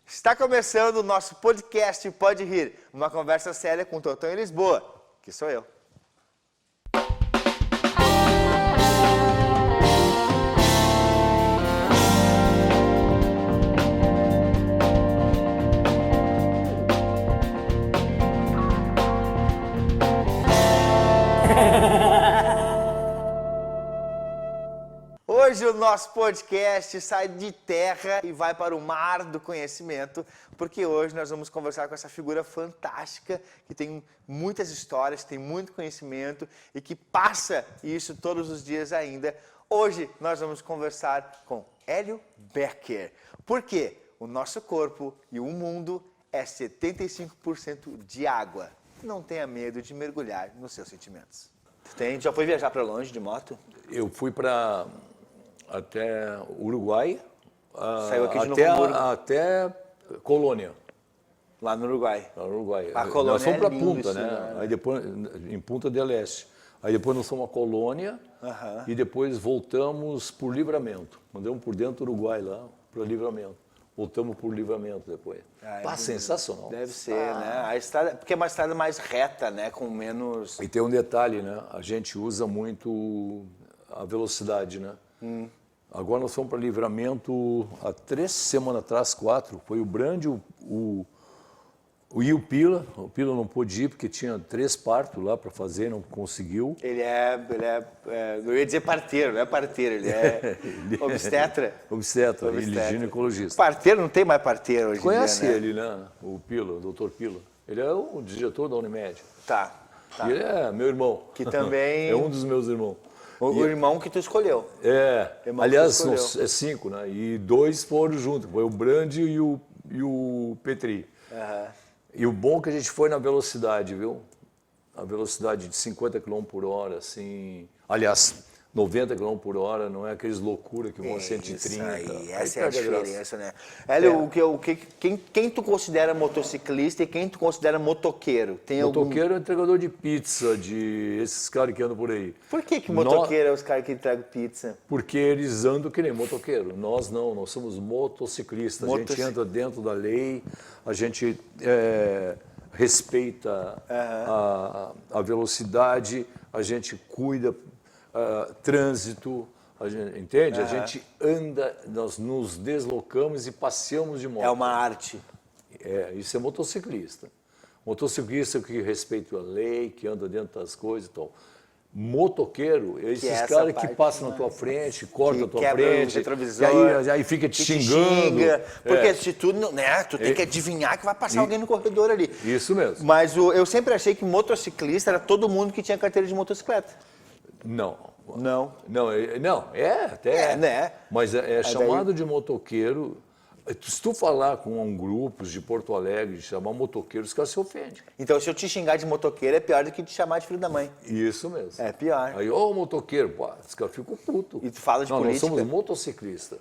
Está começando o nosso podcast Pode Rir, uma conversa séria com o Totão em Lisboa, que sou eu. Hoje o nosso podcast sai de terra e vai para o mar do conhecimento, porque hoje nós vamos conversar com essa figura fantástica que tem muitas histórias, tem muito conhecimento e que passa isso todos os dias ainda. Hoje nós vamos conversar com Hélio Becker, porque o nosso corpo e o mundo é 75% de água. Não tenha medo de mergulhar nos seus sentimentos. Já foi viajar para longe de moto? Eu fui para até Uruguai, Saiu aqui de Novo Hamburgo. até Colônia. Lá no Uruguai. Lá no Uruguai. A Colônia nós fomos para lindo Punta, esse né? lugar, né? Aí depois, em Punta del Este. Aí depois nós fomos a Colônia e depois voltamos por Livramento. Mandamos por dentro do Uruguai lá, para Livramento. Voltamos por Livramento depois. Sensacional. Deve ser, né? A estrada, porque é uma estrada mais reta, né? Com menos... E tem um detalhe, né? A gente usa muito a velocidade, né? Agora nós fomos para Livramento há 3 semanas atrás, 4. Foi o Brand, e o Pila. O Pila não pôde ir porque tinha 3 partos lá para fazer, não conseguiu. Ele é, eu ia dizer parteiro, não é parteiro, ele é obstetra. Obstetra e ginecologista. Parteiro, não tem mais parteiro hoje em dia, Conhece né? ele, né? O Pila, o doutor Pila. Ele é o diretor da Unimed. Tá. E ele é meu irmão. Que também... É um dos meus irmãos. O irmão que tu escolheu. Aliás, são 5, né? E 2 foram juntos. Foi o Brand e o Petri. E o bom é que a gente foi na velocidade, viu? A velocidade de 50 km por hora, assim... Aliás, 90 km por hora, não é aqueles loucura que vão a 130. Aí, essa é a diferença, né? Hélio, quem tu considera motociclista e quem tu considera motoqueiro? Motoqueiro é entregador de pizza, de esses caras que andam por aí. Por que motoqueiro é os caras que entregam pizza? Porque eles andam que nem motoqueiro. Nós não, nós somos motociclistas. A gente anda dentro da lei, a gente respeita a velocidade, a gente cuida trânsito, entende? A gente anda, nós nos deslocamos e passeamos de moto. É uma arte. Isso é motociclista. Motociclista que respeita a lei, que anda dentro das coisas e tal. Motoqueiro, esses caras que passam na tua frente, cortam a tua frente, e aí fica te xingando. Porque se tu, né, tu tem que adivinhar que vai passar alguém no corredor ali. Isso mesmo. Mas eu sempre achei que motociclista era todo mundo que tinha carteira de motocicleta. Não. Não, até né? Mas é chamado de motoqueiro. Se tu falar com grupos de Porto Alegre, chamar motoqueiro, os caras se ofendem. Então, se eu te xingar de motoqueiro, é pior do que te chamar de filho da mãe. Isso mesmo. É pior. Aí, motoqueiro, pô, os caras ficam putos. E tu fala de política? Nós somos motociclistas.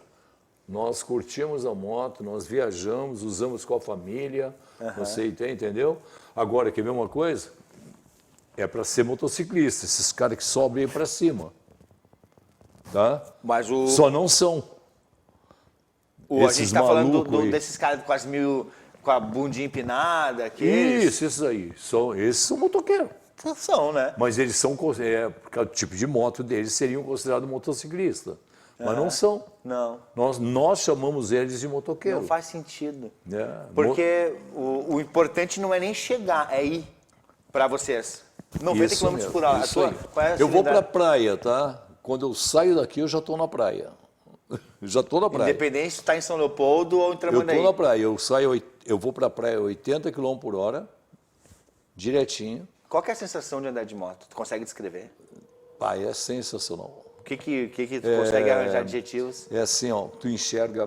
Nós curtimos a moto, nós viajamos, usamos com a família, você entendeu? Agora, quer ver uma coisa? É para ser motociclista, esses caras que sobem aí para cima. Tá? Mas só não são. A gente está falando desses caras com a bundinha empinada, aqueles... Isso, esses aí. Esses são motoqueiros. São, né? Mas eles são, porque o tipo de moto deles seriam considerados motociclistas. Mas não são. Não. Nós chamamos eles de motoqueiro. Não faz sentido. Porque o importante não é nem chegar, é ir para vocês. 90 km por hora. Eu vou para a praia, tá? Quando eu saio daqui, eu já estou na praia. Já estou na praia. Independente se está em São Leopoldo ou em Tramandaí. Eu estou na praia. Eu vou para a praia 80 km por hora, direitinho. Qual que é a sensação de andar de moto? Tu consegue descrever? É sensacional. O que tu consegue arranjar adjetivos? É assim, ó, tu enxerga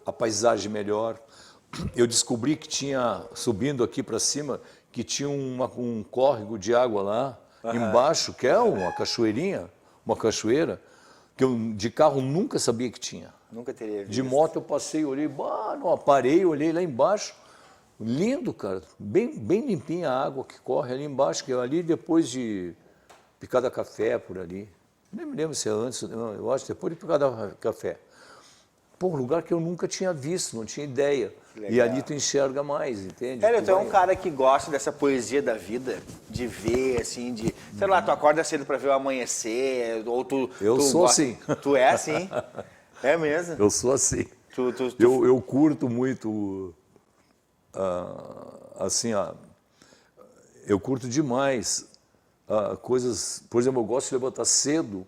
a paisagem melhor. Eu descobri que tinha, subindo aqui para cima, que tinha um córrego de água lá, embaixo, que é uma cachoeirinha, uma cachoeira, que eu de carro nunca sabia que tinha. Nunca teria visto. De moto eu passei, olhei, não parei, olhei lá embaixo, Lindo, cara. Bem, bem limpinha a água que corre ali embaixo, que é ali depois de Picada Café, por ali. Nem me lembro se é antes, não, eu acho depois de Picada Café. Pô, um lugar que eu nunca tinha visto, não tinha ideia. E ali tu enxerga mais, entende? Sério, tu é um cara que gosta dessa poesia da vida, de ver, assim, de... Sei lá, tu acorda cedo pra ver o amanhecer, ou tu... Eu tu sou gosta- assim. Tu é assim? É mesmo? Eu sou assim. Tu- Eu curto muito, assim, eu curto demais coisas... Por exemplo, eu gosto de levantar cedo,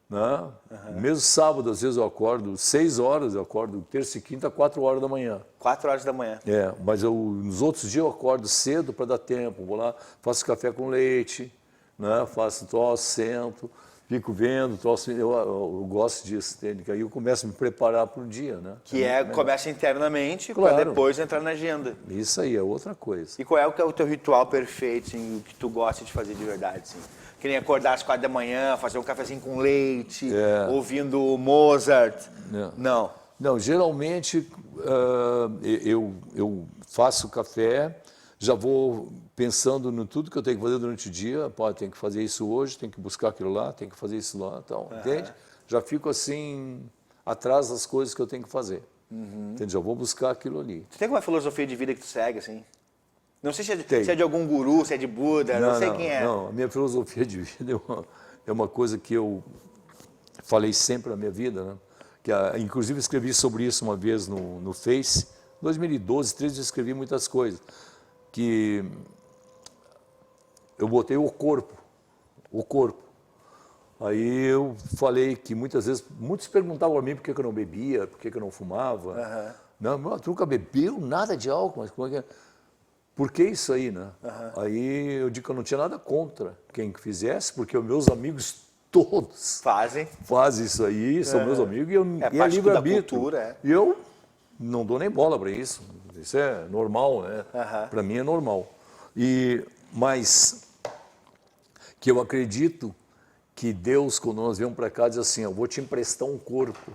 né? Mesmo sábado, às vezes eu acordo 6 horas, eu acordo terça e quinta, 4 horas da manhã. 4 horas da manhã. Mas nos outros dias eu acordo cedo para dar tempo. Vou lá, faço café com leite, né? Faço troço, sento, fico vendo, troço. Eu gosto disso, entende? Que aí eu começo a me preparar para o dia, né? Começa internamente para Claro. depois entrar na agenda. Isso aí é outra coisa. E qual é o teu ritual perfeito, assim, o que tu gosta de fazer de verdade, assim? Que nem acordar às 4 da manhã, fazer um cafezinho com leite, ouvindo Mozart. Não. Não, geralmente eu faço café, já vou pensando no tudo que eu tenho que fazer durante o dia. Pô, tenho que fazer isso hoje, tenho que buscar aquilo lá, tenho que fazer isso lá, então, entende? Já fico assim, atrás das coisas que eu tenho que fazer. Entende? Já vou buscar aquilo ali. Tu tem alguma filosofia de vida que tu segue, assim? Não sei se é de algum guru, se é de Buda, não sei quem é. Não, a minha filosofia de vida é uma coisa que eu falei sempre na minha vida, né? Inclusive escrevi sobre isso uma vez no Face. Em 2012, 2013 eu escrevi muitas coisas. Que eu botei o corpo. Aí eu falei que muitas vezes, muitos perguntavam a mim por que eu não bebia, por que eu não fumava. Não, tu nunca bebeu nada de álcool, mas como é que é? Por que isso aí, né? Aí eu digo que eu não tinha nada contra quem fizesse, porque os meus amigos todos fazem isso aí, são meus amigos, e é parte da livre-arbítrio. cultura, E eu não dou nem bola para isso. Isso é normal, né? Para mim é normal. Mas que eu acredito que Deus, quando nós viemos para cá, diz assim, eu vou te emprestar um corpo.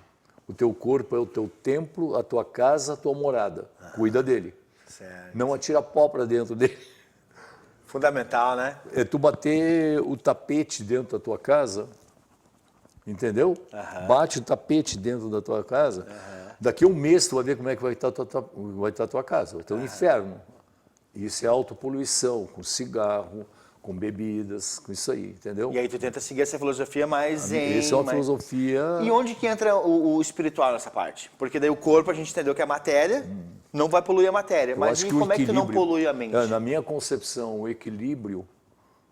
O teu corpo é o teu templo, a tua casa, a tua morada. Cuida dele. Certo. Não atira pó para dentro dele. Fundamental, né? É tu bater o tapete dentro da tua casa, entendeu? Bate o tapete dentro da tua casa. Daqui a um mês tu vai ver como é que vai estar a tua casa. Vai ter um inferno. Isso é autopoluição, com cigarro, com bebidas, com isso aí, entendeu? E aí tu tenta seguir essa filosofia mais zen. Isso é uma filosofia... E onde que entra o espiritual nessa parte? Porque daí o corpo a gente entendeu que é matéria, não vai poluir a matéria. Mas e como é que tu não polui a mente? Na minha concepção, o equilíbrio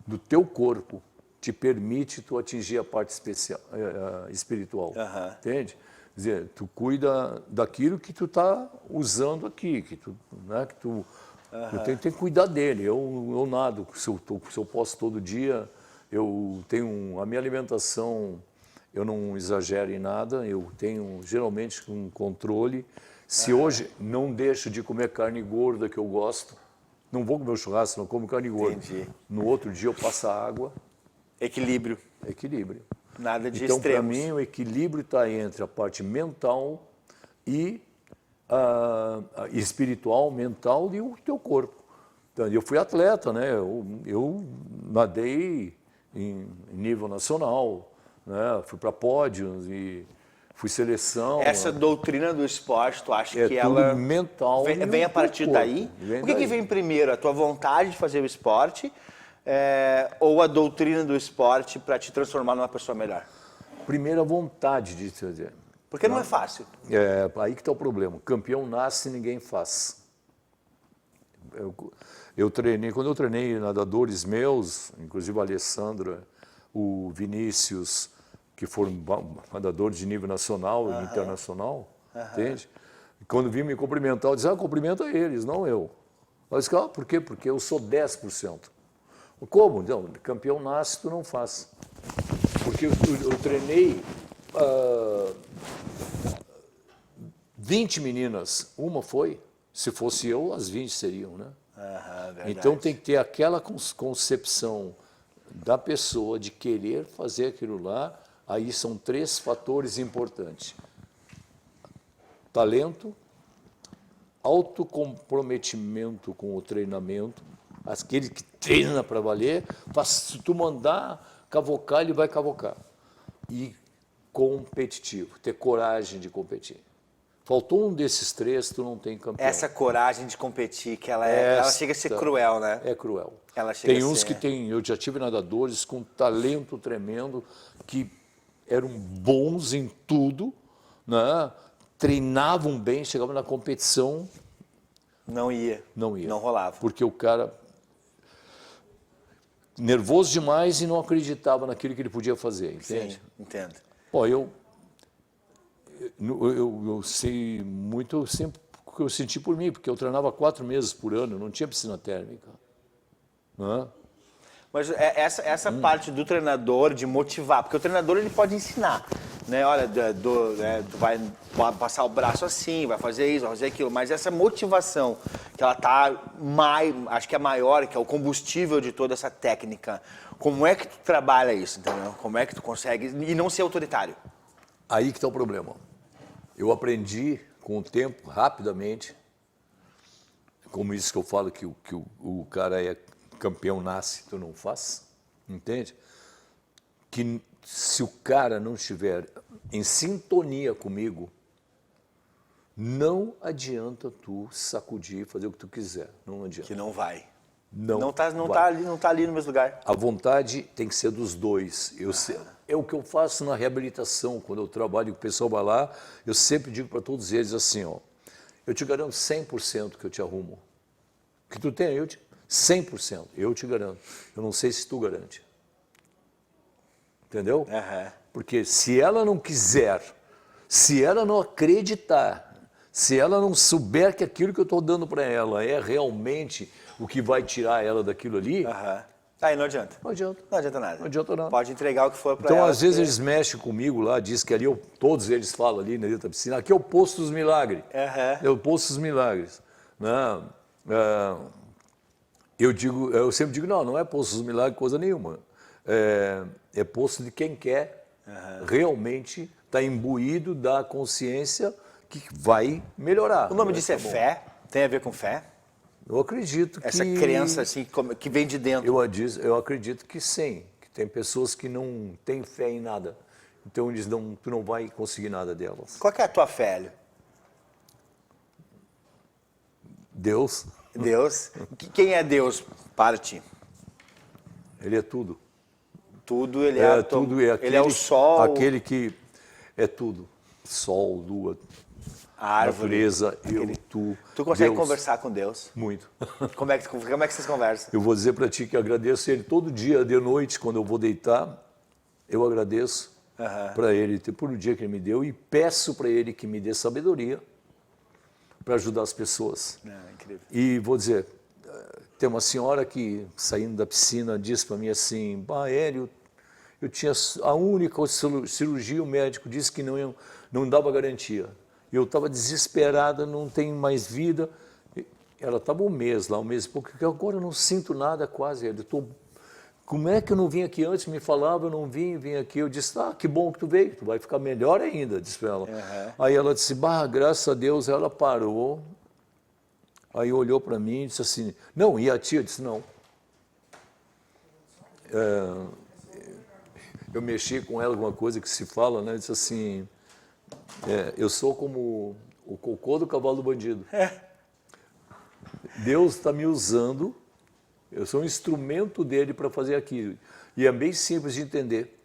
do teu corpo te permite tu atingir a parte espiritual, entende? Quer dizer, tu cuida daquilo que tu está usando aqui, que tu tem que cuidar dele. Eu nado, se eu posso todo dia, eu tenho a minha alimentação, eu não exagero em nada, eu tenho geralmente um controle. Se hoje não deixo de comer carne gorda que eu gosto, não vou comer o churrasco, não como carne gorda. Entendi. No outro dia eu passo água. Equilíbrio. Equilíbrio. Nada de então, extremos. Para mim, o equilíbrio está entre a parte mental e espiritual, mental e o teu corpo. Então, eu fui atleta, né? Eu nadei em nível nacional, né? Fui para pódios e fui seleção. Essa doutrina do esporte, tu acha que tudo ela mental vem a partir daí? O que vem primeiro? A tua vontade de fazer o esporte ou a doutrina do esporte para te transformar numa pessoa melhor? Primeiro a vontade de fazer. Porque não é fácil. Aí que está o problema. Campeão nasce e ninguém faz. Quando eu treinei nadadores meus, inclusive a Alessandra, o Vinícius, que foram nadadores de nível nacional e internacional, entende? Quando vim me cumprimentar, eu disse, cumprimenta eles, não eu. Eu disse, por quê? Porque eu sou 10%. Como? Não, campeão nasce, tu não faz. Porque eu treinei 20 meninas, uma foi, se fosse eu, as 20 seriam, né? Então tem que ter aquela concepção da pessoa de querer fazer aquilo lá. Aí são 3 fatores importantes: talento, autocomprometimento com o treinamento, aquele que treina para valer, se tu mandar cavocar, ele vai cavocar. E competitivo, ter coragem de competir. Faltou um desses três, tu não tem campeão. Essa coragem de competir, que ela chega a ser cruel, né? É cruel. Ela chega tem a uns ser... que tem, eu já tive nadadores com talento tremendo, que eram bons em tudo, né? Treinavam bem, chegavam na competição... Não ia. Não ia. Não rolava. Porque o cara... nervoso demais e não acreditava naquilo que ele podia fazer, entende? Sim, entendo. Pô, eu sei muito sempre o que eu senti por mim, porque eu treinava 4 meses por ano, não tinha piscina térmica. Né? Mas essa parte do treinador de motivar, porque o treinador ele pode ensinar, né? Olha, tu vai passar o braço assim, vai fazer isso, vai fazer aquilo, mas essa motivação, que ela acho que é maior, que é o combustível de toda essa técnica, como é que tu trabalha isso, entendeu? Como é que tu consegue, e não ser autoritário? Aí que está o problema. Eu aprendi com o tempo, rapidamente, como isso que eu falo, que o cara é campeão nasce, tu não faz, entende? Que se o cara não estiver em sintonia comigo, não adianta tu sacudir e fazer o que tu quiser, não adianta. Que não vai. Não tá ali no mesmo lugar. A vontade tem que ser dos dois. É o que eu faço na reabilitação, quando eu trabalho e o pessoal vai lá, eu sempre digo para todos eles assim, ó, eu te garanto 100% que eu te arrumo. O que tu tem, 100%, eu te garanto. Eu não sei se tu garante. Entendeu? Uhum. Porque se ela não quiser, se ela não acreditar, se ela não souber que aquilo que eu estou dando para ela é realmente o que vai tirar ela daquilo ali, aí não adianta. Não adianta. Não adianta nada. Não adianta nada. Pode entregar o que for para ela. Então, às vezes, eles mexem comigo lá, diz que ali, todos eles falam ali dentro da piscina, aqui é o Poço dos Milagres. É o Poço dos Milagres. Não, eu sempre digo, não é Poço dos Milagres coisa nenhuma. É poço de quem quer realmente estar imbuído da consciência que vai melhorar. O nome disso é fé? Tem a ver com fé? Eu acredito que... Essa crença assim, que vem de dentro. Eu acredito que sim, que tem pessoas que não têm fé em nada. Então tu não vai conseguir nada delas. Qual que é a tua fé, Hélio? Deus. Deus? Quem é Deus para ti? Ele é tudo. Tudo, ele é tudo, ele é o sol. Aquele que é tudo. Sol, lua, a árvore, natureza, tu. Tu consegue Deus. Conversar com Deus? Muito. Como é que vocês conversam? Eu vou dizer para ti que agradeço ele todo dia, de noite, quando eu vou deitar, eu agradeço para ele por o dia que ele me deu e peço para ele que me dê sabedoria para ajudar as pessoas. Incrível. E vou dizer, tem uma senhora que, saindo da piscina, disse para mim assim, Hélio, eu tinha a única cirurgia, o médico disse que não dava garantia. Eu estava desesperada, não tenho mais vida. Ela estava um mês e pouco, porque agora eu não sinto nada quase. Como é que eu não vim aqui antes? Me falava, eu não vim aqui. Eu disse, que bom que tu veio, tu vai ficar melhor ainda, disse para ela. Aí ela disse, graças a Deus, ela parou. Aí olhou para mim e disse assim, não, e a tia? Eu disse, não. Eu mexi com ela, alguma coisa que se fala, né? Eu disse assim, eu sou como o cocô do cavalo do bandido. Deus está me usando, eu sou um instrumento dele para fazer aquilo. E é bem simples de entender.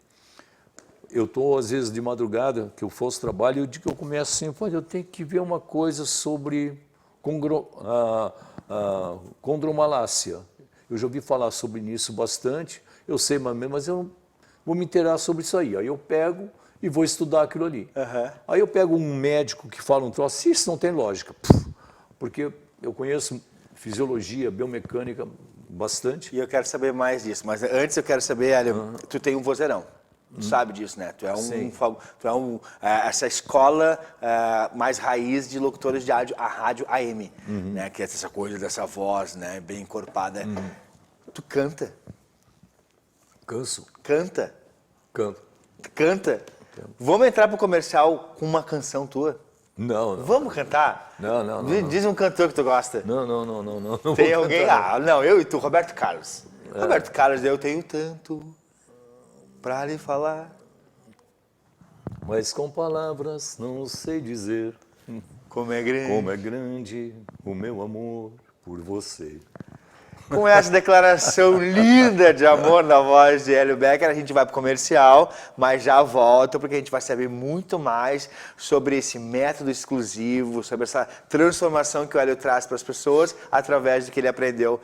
Eu estou, às vezes, de madrugada, que eu faço trabalho, e que eu começo assim, eu tenho que ver uma coisa sobre condromalácia. Eu já ouvi falar sobre isso bastante, eu sei mas eu não vou me inteirar sobre isso aí. Aí eu pego e vou estudar aquilo ali. Aí eu pego um médico que fala um troço, isso não tem lógica, porque eu conheço fisiologia, biomecânica bastante. E eu quero saber mais disso, mas antes eu quero saber, Hélio, tu tem um vozeirão. Tu sabe disso, né? Tu é essa escola mais raiz de locutores de rádio, a rádio AM, né? Que é essa coisa dessa voz, né? Bem encorpada. Tu canta? Canso. Canta? Canto. Canta? Vamos entrar pro comercial com uma canção tua? Não, não. Vamos cantar? Não. Diz um cantor que tu gosta. Não. Tem vou alguém? cantar. Ah, não, eu e tu, Roberto Carlos. Roberto Carlos, eu tenho tanto pra lhe falar. Mas com palavras não sei dizer Como é grande. como é grande o meu amor por você. Com essa declaração linda de amor na voz de Hélio Becker, a gente vai pro comercial, mas já volta porque a gente vai saber muito mais sobre esse método exclusivo, sobre essa transformação que o Hélio traz para as pessoas através do que ele aprendeu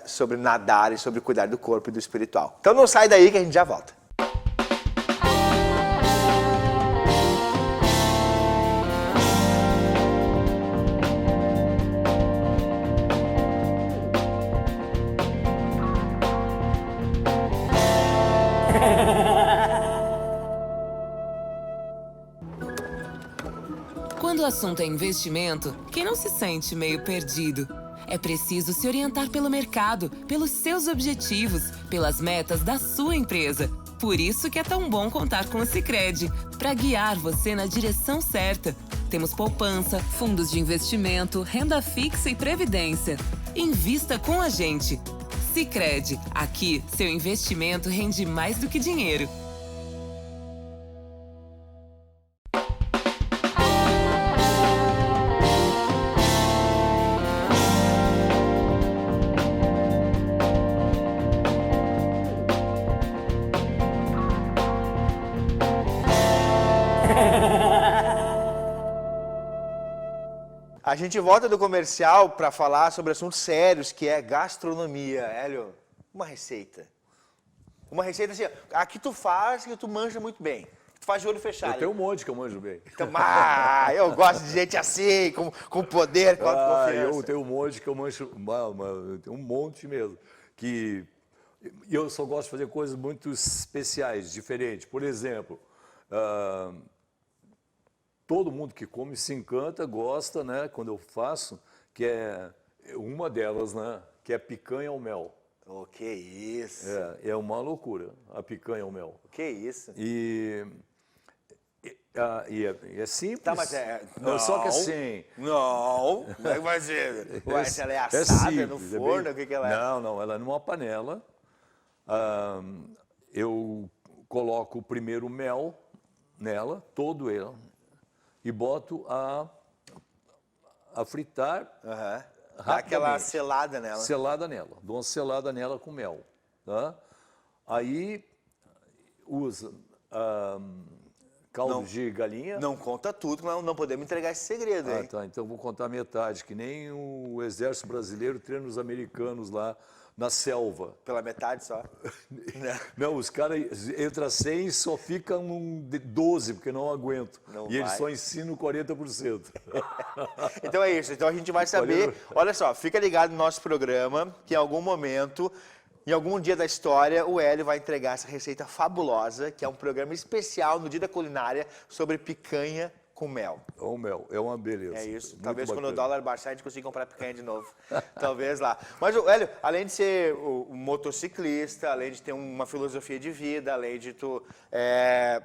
sobre nadar e sobre cuidar do corpo e do espiritual. Então não sai daí que a gente já volta. Quando o assunto é investimento, quem não se sente meio perdido? É preciso se orientar pelo mercado, pelos seus objetivos, pelas metas da sua empresa. Por isso que é tão bom contar com o Sicredi, para guiar você na direção certa. Temos poupança, fundos de investimento, renda fixa e previdência. Invista com a gente. Sicredi, aqui seu investimento rende mais do que dinheiro. A gente volta do comercial para falar sobre assuntos sérios, que é gastronomia. Hélio, uma receita. Uma receita assim, a que tu faz, que tu manja muito bem. Tu faz de olho fechado. Eu tenho um monte que eu manjo bem. Então, eu gosto de gente assim, com poder, com autoconfiança. Eu tenho um monte que eu manjo, eu tenho um monte mesmo. Que eu só gosto de fazer coisas muito especiais, diferentes. Por exemplo, todo mundo que come se encanta, gosta, né, quando eu faço, que é uma delas, né, que é picanha ao mel. Oh, que isso. É uma loucura, a picanha ao mel. Que isso. E é simples. Tá, mas não, só que assim... Não, como é que vai ser? Ué, se ela é assada simples, no forno, o que ela é? Não, ela é numa panela. Eu coloco primeiro o mel nela, todo ele, e boto a fritar Dá aquela rapidamente. selada nela. Selada nela. Dou uma selada nela com mel. Tá? Aí usa caldo de galinha. Não conta tudo, não podemos entregar esse segredo, hein? Tá, então vou contar metade, que nem o exército brasileiro treina os americanos lá na selva. Pela metade só. Não, os caras entram 100 e só ficam 12, porque não aguentam. E eles só ensinam 40%. Então é isso. Então a gente vai saber. Olha só, fica ligado no nosso programa, que em algum momento, em algum dia da história, o Hélio vai entregar essa receita fabulosa, que é um programa especial no Dia da Culinária sobre picanha com mel. O mel, é uma beleza. É isso. Muito Talvez bacana. quando o dólar baixar a gente consiga comprar picanha de novo. Talvez lá. Mas o Hélio, além de ser um motociclista, além de ter uma filosofia de vida, além de tu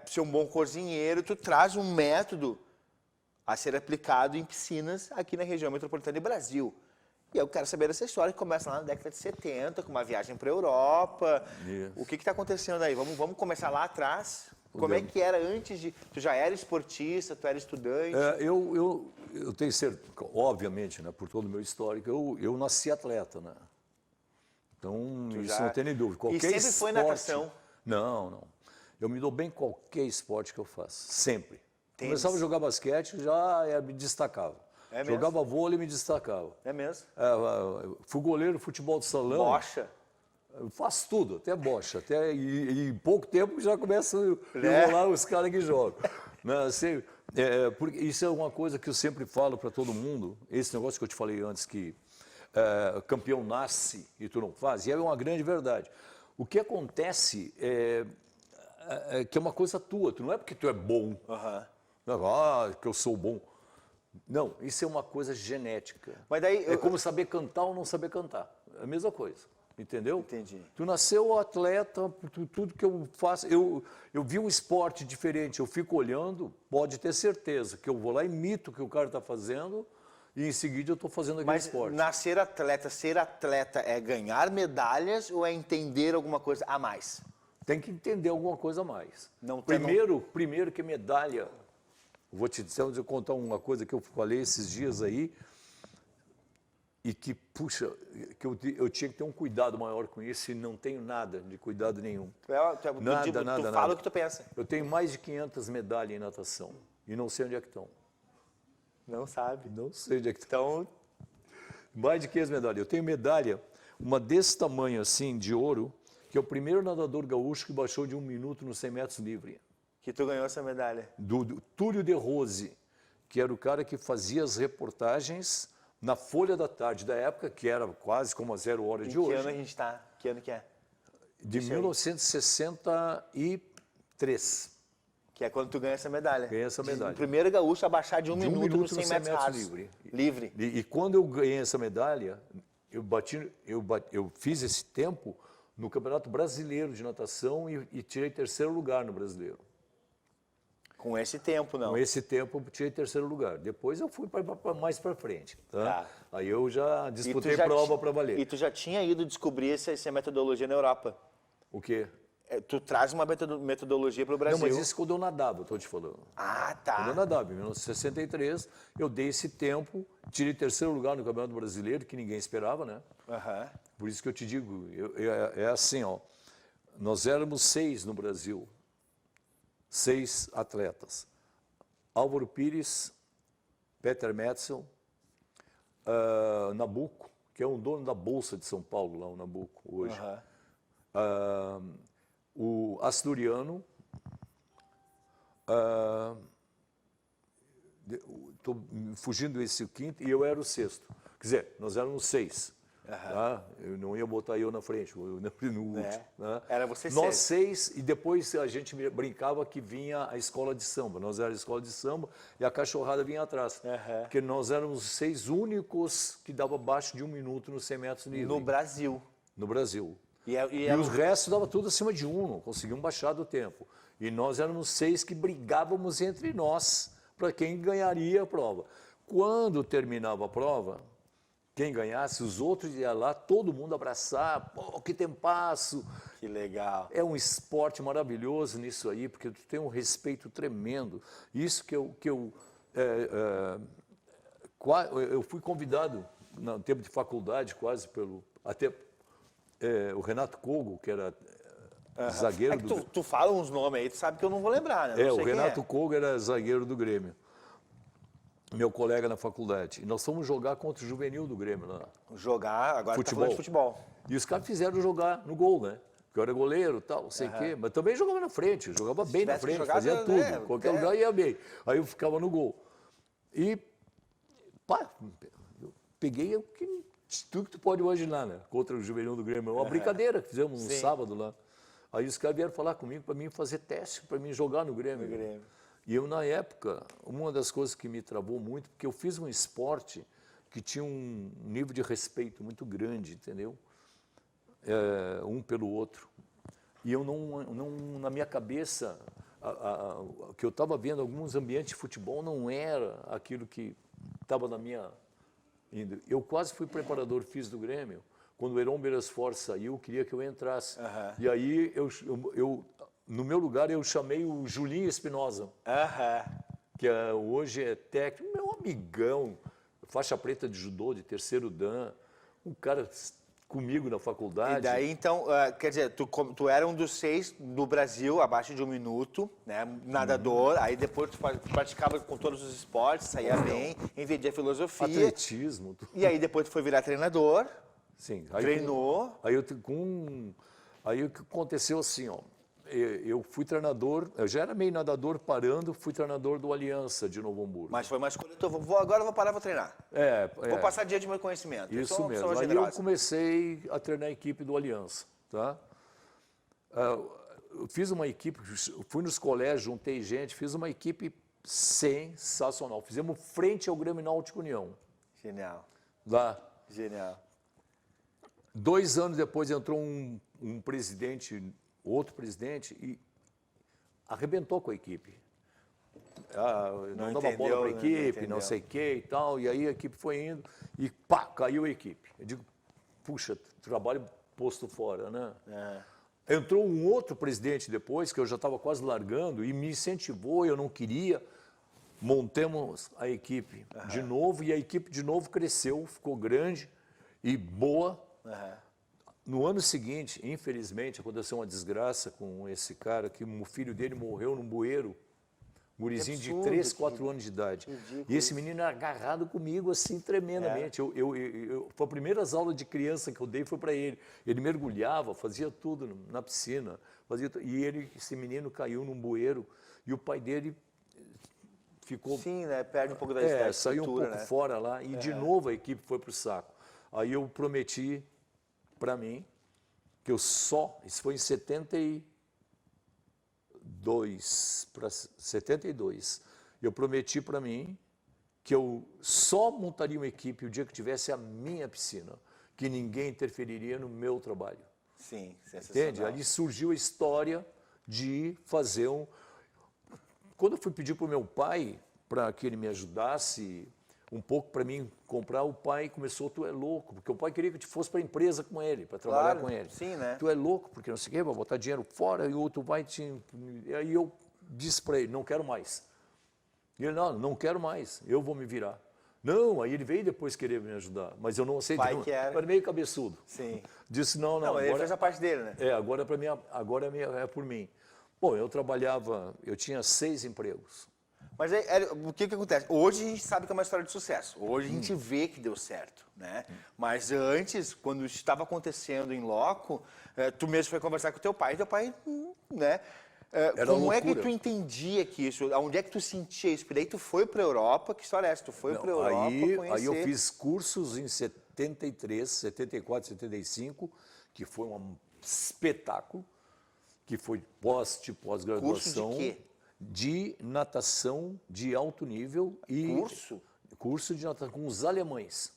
ser um bom cozinheiro, tu traz um método a ser aplicado em piscinas aqui na região metropolitana do Brasil. E eu quero saber dessa história que começa lá na década de 70, com uma viagem para a Europa. Isso. O que está acontecendo aí? Vamos começar lá atrás. Como é que era antes de... Tu já era esportista, tu era estudante? Eu tenho certeza, obviamente, né, por todo o meu histórico, eu nasci atleta, né? Então, isso não tem nem dúvida. Qualquer sempre foi esporte, natação? Não. Eu me dou bem em qualquer esporte que eu faço, sempre. Tênis. Começava a jogar basquete, já me destacava. É mesmo? Jogava vôlei, me destacava. É mesmo? Fui goleiro, futebol de salão. Bocha? Eu faço tudo, até bocha. E em pouco tempo já começa a Né? enrolar os caras que jogam. Né, assim, porque isso é uma coisa que eu sempre falo para todo mundo. Esse negócio que eu te falei antes, que campeão nasce e tu não faz, e é uma grande verdade. O que acontece é que é uma coisa tua. Tu não é porque tu é bom. Que eu sou bom. Não, isso é uma coisa genética. Mas daí é como saber cantar ou não saber cantar. É a mesma coisa. entendeu? Entendi. Tu nasceu atleta, tudo que eu faço, eu vi um esporte diferente, eu fico olhando, pode ter certeza que eu vou lá e imito o que o cara está fazendo e em seguida eu estou fazendo aquele esporte. Mas ser atleta é ganhar medalhas ou é entender alguma coisa a mais? Tem que entender alguma coisa a mais. Não, Primeiro que medalha, vou te contar uma coisa que eu falei esses dias aí, e que, puxa, que eu tinha que ter um cuidado maior com isso e não tenho nada de cuidado nenhum. Tu fala o que tu pensa. Eu tenho mais de 500 medalhas em natação e não sei onde é que estão. Não sabe. Não sei onde é que estão. Então, Mais de 500 medalhas. Eu tenho medalha, uma desse tamanho assim, de ouro, que é o primeiro nadador gaúcho que baixou de 1 minuto nos 100 metros livre. que tu ganhou essa medalha. Do Túlio de Rose, que era o cara que fazia as reportagens na Folha da Tarde da época, que era quase como a 0 hora de hoje. Que ano a gente tá? Que ano que é? De 1963. Que é quando tu ganha essa medalha. Ganhei essa medalha. O primeiro gaúcho a baixar de 1 De 1 minuto nos 100 nos metros rasos. livre. E quando eu ganhei essa medalha, eu fiz esse tempo no Campeonato Brasileiro de Natação e tirei 3º lugar no Brasileiro. Com esse tempo, não. Com esse tempo eu tirei 3º lugar. Depois eu fui mais para frente. Tá? Tá. Aí eu já disputei prova para valer. E tu já tinha ido descobrir essa metodologia na Europa? O quê? Tu traz uma metodologia para o Brasil. Não, mas isso quando eu nadava, estou te falando. Ah, Quando eu tá. nadava, em 1963, eu dei esse tempo, tirei 3º lugar no Campeonato Brasileiro, que ninguém esperava, né? Aham. Por isso que eu te digo, é assim, ó, nós éramos 6 no Brasil, 6 atletas. Álvaro Pires, Peter Metzel, Nabuco, que é um dono da Bolsa de São Paulo, lá o Nabuco, hoje. Aham. O Asturiano, estou fugindo esse quinto, e eu era o 6º. Quer dizer, nós éramos 6. Tá? Eu não ia botar eu na frente, no último. Né? Era você Nós 6, e depois a gente brincava que vinha a escola de samba. Nós éramos a escola de samba e a cachorrada vinha atrás. Porque nós éramos os 6 únicos que dava abaixo de 1 minuto nos 100 metros livre. No Brasil. No Brasil. E os restos dava tudo acima de 1, não conseguiam baixar do tempo. E nós éramos 6 que brigávamos entre nós para quem ganharia a prova. Quando terminava a prova, quem ganhasse, os outros iam lá, todo mundo abraçar, pô, que tempasso. Que legal. É um esporte maravilhoso nisso aí, porque tu tem um respeito tremendo. Isso que eu fui convidado, no tempo de faculdade, quase até o Renato Kogo, que era zagueiro do... Tu fala uns nomes aí, tu sabe que eu não vou lembrar, né? Não sei o Renato Kogo era zagueiro do Grêmio. Meu colega na faculdade. E nós fomos jogar contra o juvenil do Grêmio lá. Jogar, agora futebol. tá falando de futebol. E os caras fizeram jogar no gol, né? Porque eu era goleiro e tal, não sei o quê. Mas também jogava na frente, jogava bem na frente, fazia tudo. Qualquer lugar ia bem. Aí eu ficava no gol. E, pá, eu peguei tudo que tu pode imaginar, né? Contra o juvenil do Grêmio. Uma brincadeira que fizemos no sábado lá. Aí os caras vieram falar comigo para mim fazer teste, para mim jogar no Grêmio. E eu, na época, uma das coisas que me travou muito, porque eu fiz um esporte que tinha um nível de respeito muito grande, entendeu? Um pelo outro. E eu não na minha cabeça, o que eu estava vendo, alguns ambientes de futebol não era aquilo que estava na minha... Eu quase fui preparador físico do Grêmio. Quando o Heron Beresford saiu, queria que eu entrasse. E aí, no meu lugar, eu chamei o Julinho Espinosa, que hoje é técnico, meu amigão, faixa preta de judô, de 3º dan, um cara comigo na faculdade. E daí, então, quer dizer, tu era um dos 6 do Brasil, abaixo de 1 minuto, né? Nadador, aí depois tu praticava com todos os esportes, saía bem, entendia filosofia. Atletismo. E aí depois tu foi virar treinador. Sim. Treinou. Aí o que aconteceu assim, ó. Eu fui treinador, eu já era meio nadador parando, fui treinador do Aliança de Novo Hamburgo. Mas foi uma escolha, agora eu vou parar, vou treinar. Vou passar dia de meu conhecimento. Isso mesmo. Aí eu comecei a treinar a equipe do Aliança, tá? Eu fiz uma equipe, fui nos colégios, juntei gente, fiz uma equipe sensacional. Fizemos frente ao Grêmio Náutico União. Genial. Lá. Genial. 2 anos depois entrou outro presidente, e arrebentou com a equipe. Não dava bola para a equipe, não sei o que e tal. E aí a equipe foi indo e pá, caiu a equipe. Eu digo, puxa, trabalho posto fora, né? Entrou um outro presidente depois, que eu já estava quase largando, e me incentivou, eu não queria. Montamos a equipe de novo, e a equipe de novo cresceu, ficou grande e boa. No ano seguinte, infelizmente, aconteceu uma desgraça com esse cara, que o filho dele morreu num bueiro, gurizinho de 3, 4 anos de idade. E esse menino era agarrado comigo, assim, tremendamente. Foi a primeira aula de criança que eu dei, foi para ele. Ele mergulhava, fazia tudo na piscina. Esse menino caiu num bueiro, e o pai dele ficou... Sim, né? Perde um pouco da estrutura, saiu um pouco fora lá, e de novo a equipe foi para o saco. Aí eu prometi para mim que isso foi em 72, eu prometi para mim que eu só montaria uma equipe o dia que tivesse a minha piscina, que ninguém interferiria no meu trabalho. Sim, sensacional. Entende? Ali surgiu a história de fazer Quando eu fui pedir para o meu pai para que ele me ajudasse um pouco para mim comprar, o pai começou, tu é louco, porque o pai queria que eu fosse para a empresa com ele, para trabalhar com ele. Sim, né? Tu é louco, porque não sei o quê, vai botar dinheiro fora, e o outro vai te... E aí eu disse para ele, não quero mais. E ele, não quero mais, eu vou me virar. Não, aí ele veio depois querer me ajudar, mas eu não aceitei. Pai que era. Era meio cabeçudo. Sim. Disse, não, Agora, ele fez a parte dele, né? Agora para mim, agora é por mim. Bom, eu tinha 6 empregos. Mas o que acontece? Hoje a gente sabe que é uma história de sucesso. Hoje a gente vê que deu certo, né? Mas antes, quando isso estava acontecendo em loco, tu mesmo foi conversar com o teu pai, né? Como é que tu entendia que isso? Onde é que tu sentia isso? Porque daí tu foi para a Europa, que história é essa? Tu foi para a Europa conhecer... Aí eu fiz cursos em 73, 74, 75, que foi um espetáculo, que foi pós-graduação. Curso de quê? De natação de alto nível e... Curso? Curso de natação com os alemães.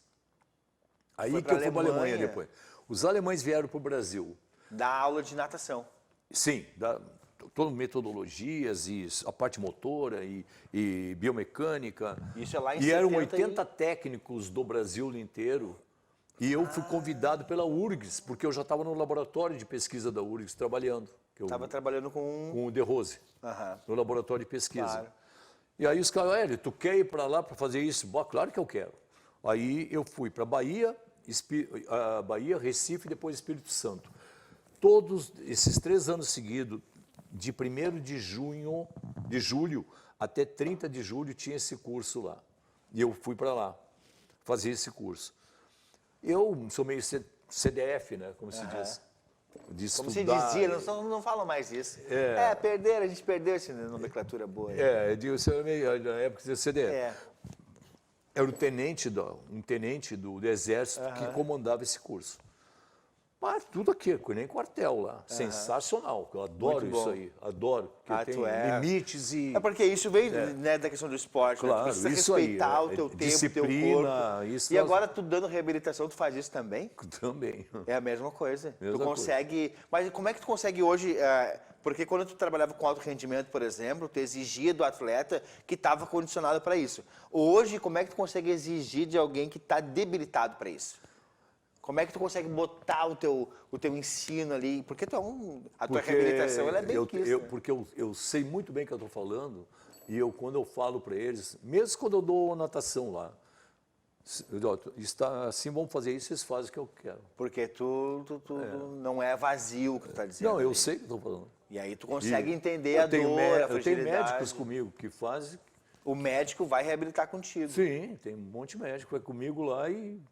Aí foi que eu fui para a Alemanha depois. Os alemães vieram para o Brasil. Dar aula de natação. Sim, todas metodologias e a parte motora e biomecânica. Isso é lá em E eram 80 técnicos do Brasil inteiro. E eu fui convidado pela URGS, porque eu já estava no laboratório de pesquisa da URGS trabalhando. Estava trabalhando com o De Rose, no laboratório de pesquisa. Claro. E aí os caras, Hélio, tu quer ir para lá para fazer isso? Bom, claro que eu quero. Aí eu fui para Bahia, Recife e depois Espírito Santo. Todos esses 3 anos seguidos, de 1º de julho até 30 de julho, tinha esse curso lá. E eu fui para lá fazer esse curso. Eu sou meio CDF, né, como se diz. De como estudar, se dizia, não falam mais isso. A gente perdeu essa nomenclatura boa. Na época de CDF. Era um tenente do Exército que comandava esse curso. Mas tudo aqui, nem quartel lá. Sensacional. Eu adoro isso aí. Adoro. Porque tem limites e... É porque isso veio né, da questão do esporte. Claro, né? Tu precisa isso respeitar aí, o teu tempo, disciplina, o teu corpo. Isso e agora tu dando reabilitação, tu faz isso também? Também. É a mesma coisa. Mesma tu consegue... Mas como é que tu consegue hoje... Porque quando tu trabalhava com alto rendimento, por exemplo, tu exigia do atleta que estava condicionado para isso. Hoje, como é que tu consegue exigir de alguém que está debilitado para isso? Como é que tu consegue botar o teu ensino ali? Porque a tua reabilitação ela é bem quista. Porque eu sei muito bem o que eu estou falando, e quando eu falo para eles, mesmo quando eu dou natação lá, está assim, vamos fazer isso, eles fazem o que eu quero. Porque tu não é vazio o que tu está dizendo. Não, eu sei o que eu estou falando. E aí tu consegue entender a dor, a fragilidade. Eu tenho médicos comigo que fazem. O médico vai reabilitar contigo. Sim, tem um monte de médico, vai comigo lá e...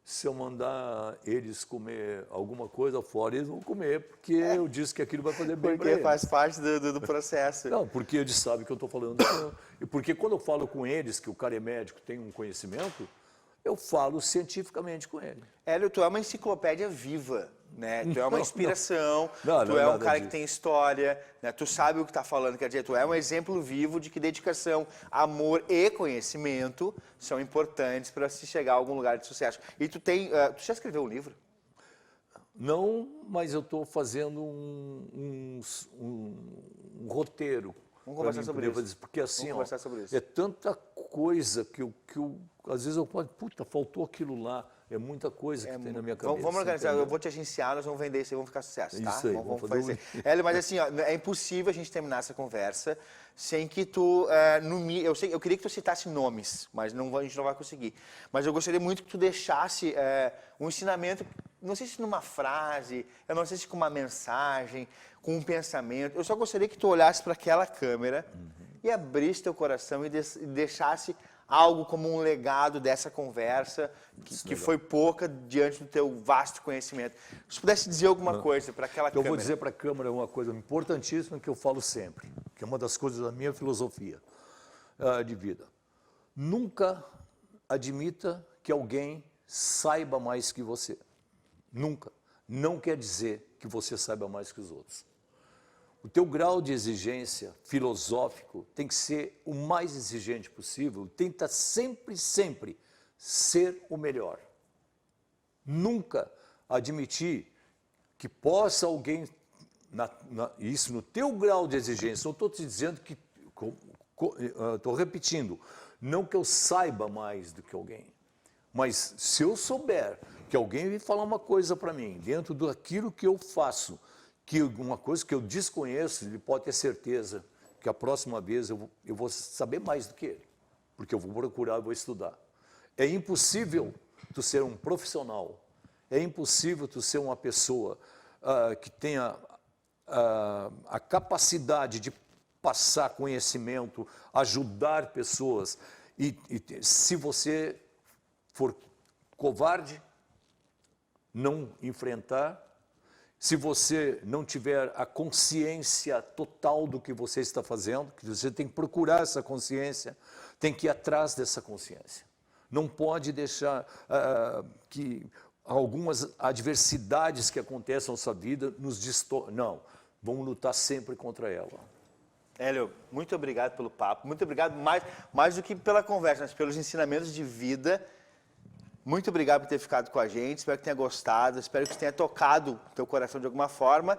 Se eu mandar eles comer alguma coisa fora, eles vão comer, porque eu disse que aquilo vai fazer bem para eles. Porque faz parte do processo. Não, porque eles sabem que eu estou falando. E porque quando eu falo com eles, que o cara é médico, tem um conhecimento, eu falo cientificamente com ele. Hélio, tu é uma enciclopédia viva, né? Tu é uma inspiração, não, tu é um cara que tem história, né? Tu sabe o que está falando, quer dizer, tu é um exemplo vivo de que dedicação, amor e conhecimento são importantes para se chegar a algum lugar de sucesso. E tu já escreveu um livro? Não, mas eu estou fazendo um roteiro. Vamos conversar sobre isso. Porque assim, Vamos conversar sobre isso. é tanta coisa que eu às vezes eu falo, puta, faltou aquilo lá. É muita coisa que tem na minha cabeça. Vamos organizar, entendeu? eu vou te agenciar, nós vamos vender isso aí, vamos ficar sucesso, tá? Isso aí, vamos vamos fazer Hélio, mas assim, ó, é impossível a gente terminar essa conversa sem que tu, eu queria que tu citasse nomes, mas a gente não vai conseguir. Mas eu gostaria muito que tu deixasse um ensinamento, não sei se numa frase, eu não sei se com uma mensagem, com um pensamento. Eu só gostaria que tu olhasse para aquela câmera e abrisse teu coração e deixasse algo como um legado dessa conversa, que foi pouca diante do teu vasto conhecimento. Se pudesse dizer alguma coisa para aquela câmera. Eu vou dizer para a câmera uma coisa importantíssima que eu falo sempre, que é uma das coisas da minha filosofia de vida. Nunca admita que alguém saiba mais que você. Nunca. Não quer dizer que você saiba mais que os outros. O teu grau de exigência filosófico tem que ser o mais exigente possível, tenta sempre ser o melhor. Nunca admitir que possa alguém, isso no teu grau de exigência, não estou te dizendo que, estou repetindo, não que eu saiba mais do que alguém, mas se eu souber que alguém vem falar uma coisa para mim, dentro daquilo que eu faço, que uma coisa que eu desconheço, ele pode ter certeza que a próxima vez eu vou saber mais do que ele, porque eu vou procurar, eu vou estudar. É impossível tu ser um profissional, é impossível tu ser uma pessoa que tenha a capacidade de passar conhecimento, ajudar pessoas, e se você for covarde, não enfrentar. Se você não tiver a consciência total do que você está fazendo, que você tem que procurar essa consciência, tem que ir atrás dessa consciência. Não pode deixar que algumas adversidades que acontecem na sua vida nos distorçam. Não, vamos lutar sempre contra ela. Hélio, muito obrigado pelo papo, muito obrigado mais do que pela conversa, mas pelos ensinamentos de vida. Muito obrigado por ter ficado com a gente, espero que tenha gostado, espero que tenha tocado o teu coração de alguma forma.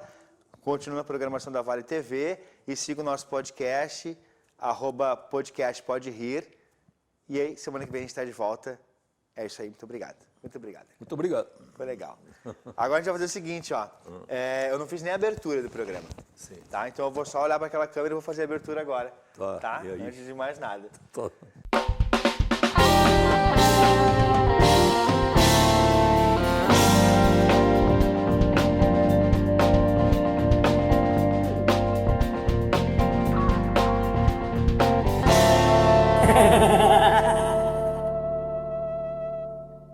Continue na programação da Vale TV e siga o nosso podcast, @podcastpoderir. E aí, semana que vem a gente está de volta. É isso aí, muito obrigado. Muito obrigado. Muito obrigado. Foi legal. Agora a gente vai fazer o seguinte, ó. Eu não fiz nem a abertura do programa. Sim. Tá? Então eu vou só olhar para aquela câmera e vou fazer a abertura agora. Tá, Tá? e aí? Antes de mais nada. Tá.